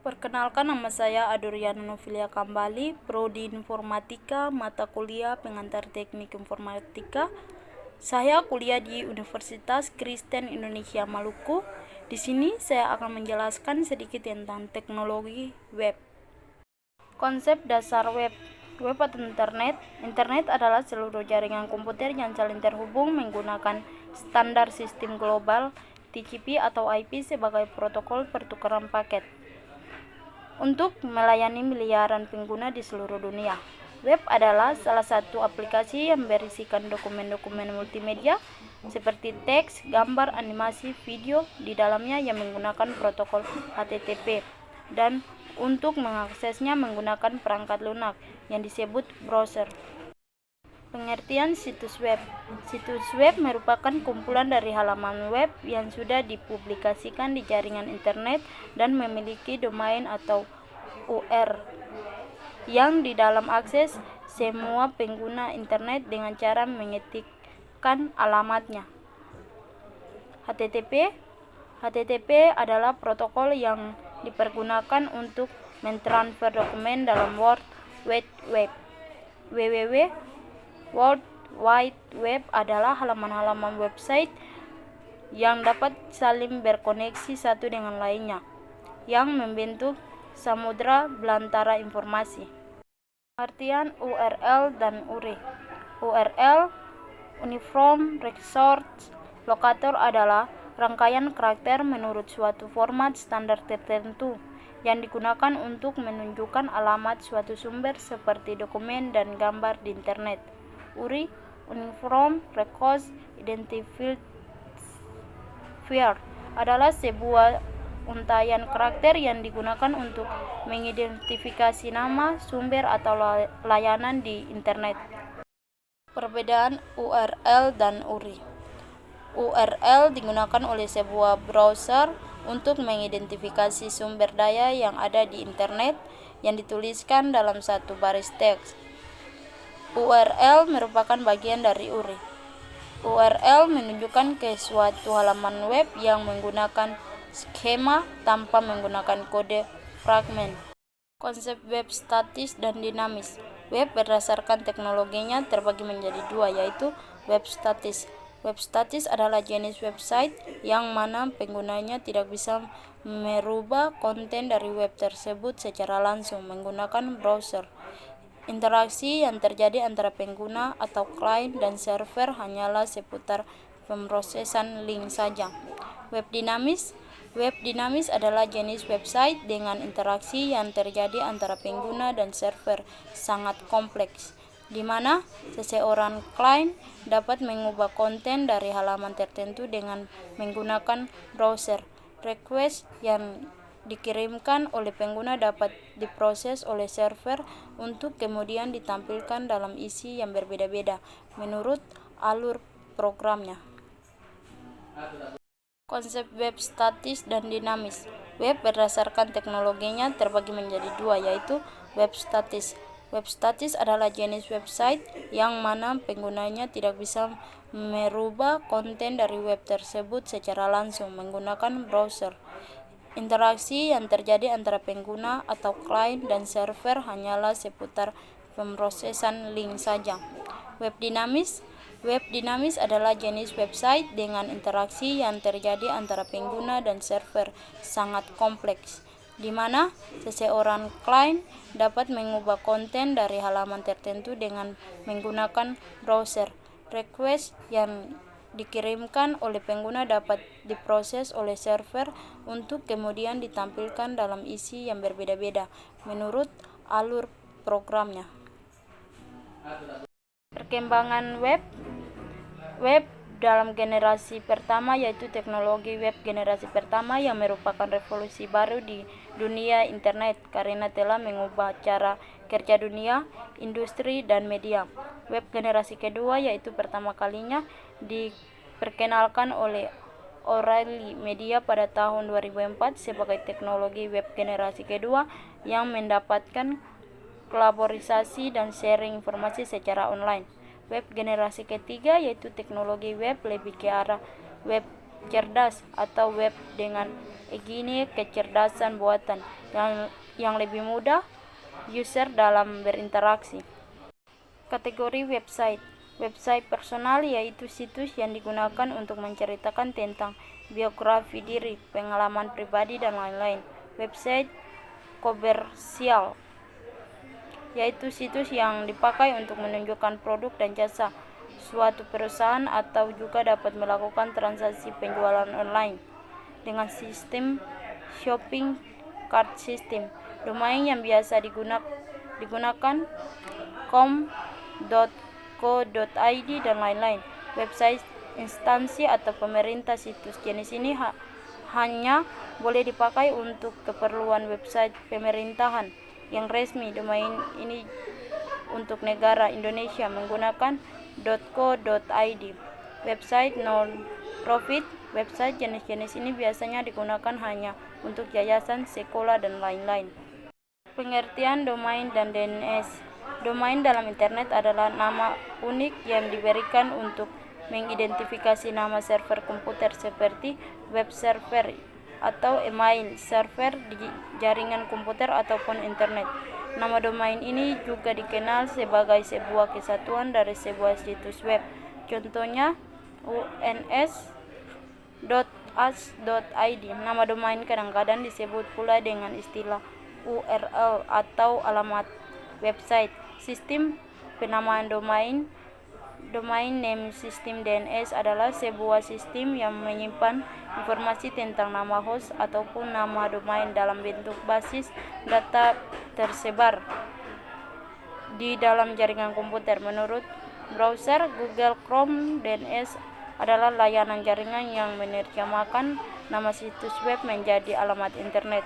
Perkenalkan, nama saya Adoriana Novilia Kambali, Prodi Informatika, mata kuliah pengantar Teknik Informatika. Saya kuliah di Universitas Kristen Indonesia Maluku. Di sini saya akan menjelaskan sedikit tentang teknologi web. Konsep dasar web. Web atau internet. Internet adalah seluruh jaringan komputer yang saling terhubung menggunakan standar sistem global TCP atau IP sebagai protokol pertukaran paket untuk melayani miliaran pengguna di seluruh dunia. Web adalah salah satu aplikasi yang berisikan dokumen-dokumen multimedia seperti teks, gambar, animasi, video di dalamnya yang menggunakan protokol HTTP, dan untuk mengaksesnya menggunakan perangkat lunak yang disebut browser. Pengertian situs web. Situs web merupakan kumpulan dari halaman web yang sudah dipublikasikan di jaringan internet dan memiliki domain atau URL yang di dalam akses semua pengguna internet dengan cara mengetikkan alamatnya. HTTP adalah protokol yang dipergunakan untuk mentransfer dokumen dalam World Wide Web. World Wide Web adalah halaman-halaman website yang dapat saling berkoneksi satu dengan lainnya, yang membentuk samudra belantara informasi. Artian URL dan URI. URL, Uniform Resource Locator, adalah rangkaian karakter menurut suatu format standar tertentu yang digunakan untuk menunjukkan alamat suatu sumber seperti dokumen dan gambar di internet. URI, Uniform Resource Identifier, adalah sebuah untaian karakter yang digunakan untuk mengidentifikasi nama, sumber, atau layanan di internet. Perbedaan URL dan URI. URL digunakan oleh sebuah browser untuk mengidentifikasi sumber daya yang ada di internet yang dituliskan dalam satu baris teks. URL merupakan bagian dari URI. URL menunjukkan ke suatu halaman web yang menggunakan skema tanpa menggunakan kode fragmen. Konsep web statis dan dinamis. Web berdasarkan teknologinya terbagi menjadi dua, yaitu web statis. Web statis adalah jenis website yang mana penggunanya tidak bisa merubah konten dari web tersebut secara langsung menggunakan browser. Interaksi yang terjadi antara pengguna atau klien dan server hanyalah seputar pemrosesan link saja. Web dinamis. Web dinamis adalah jenis website dengan interaksi yang terjadi antara pengguna dan server sangat kompleks, di mana seseorang klien dapat mengubah konten dari halaman tertentu dengan menggunakan browser. Request yang dikirimkan oleh pengguna dapat diproses oleh server untuk kemudian ditampilkan dalam isi yang berbeda-beda menurut alur programnya. Konsep web statis dan dinamis. Web berdasarkan teknologinya terbagi menjadi dua, yaitu web statis. Web statis adalah jenis website yang mana penggunanya tidak bisa merubah konten dari web tersebut secara langsung menggunakan browser. Interaksi yang terjadi antara pengguna atau klien dan server hanyalah seputar pemrosesan link saja. Web dinamis. Web dinamis adalah jenis website dengan interaksi yang terjadi antara pengguna dan server sangat kompleks, di mana seseorang klien dapat mengubah konten dari halaman tertentu dengan menggunakan browser. Request yang dikirimkan oleh pengguna dapat diproses oleh server untuk kemudian ditampilkan dalam isi yang berbeda-beda menurut alur programnya. Perkembangan web. Web dalam generasi pertama, yaitu teknologi web generasi pertama yang merupakan revolusi baru di dunia internet karena telah mengubah cara kerja dunia, industri, dan media. Web generasi kedua, yaitu pertama kalinya diperkenalkan oleh O'Reilly Media pada tahun 2004 sebagai teknologi web generasi kedua yang mendapatkan kolaborasi dan sharing informasi secara online. Web generasi ketiga, yaitu teknologi web lebih ke arah web cerdas atau web dengan gini kecerdasan buatan yang lebih mudah user dalam berinteraksi. Kategori website. Website personal yaitu situs yang digunakan untuk menceritakan tentang biografi diri, pengalaman pribadi, dan lain-lain. Website komersial yaitu situs yang dipakai untuk menunjukkan produk dan jasa suatu perusahaan atau juga dapat melakukan transaksi penjualan online dengan sistem shopping cart system. Domain yang biasa digunakan com.co.id dan lain-lain. Website instansi atau pemerintah. Situs jenis ini hanya boleh dipakai untuk keperluan website pemerintahan yang resmi. Domain ini untuk negara Indonesia menggunakan .co.id. Website non-profit. Website jenis-jenis ini biasanya digunakan hanya untuk yayasan, sekolah, dan lain-lain. Pengertian domain dan DNS. Domain dalam internet adalah nama unik yang diberikan untuk mengidentifikasi nama server komputer seperti web server atau email server di jaringan komputer ataupun internet. Nama domain ini juga dikenal sebagai sebuah kesatuan dari sebuah situs web. Contohnya uns.as.id. Nama domain kadang-kadang disebut pula dengan istilah URL atau alamat website. Sistem penamaan domain. Domain name system DNS adalah sebuah sistem yang menyimpan informasi tentang nama host ataupun nama domain dalam bentuk basis data tersebar di dalam jaringan komputer. Menurut browser Google Chrome, DNS adalah layanan jaringan yang menerjemahkan nama situs web menjadi alamat internet.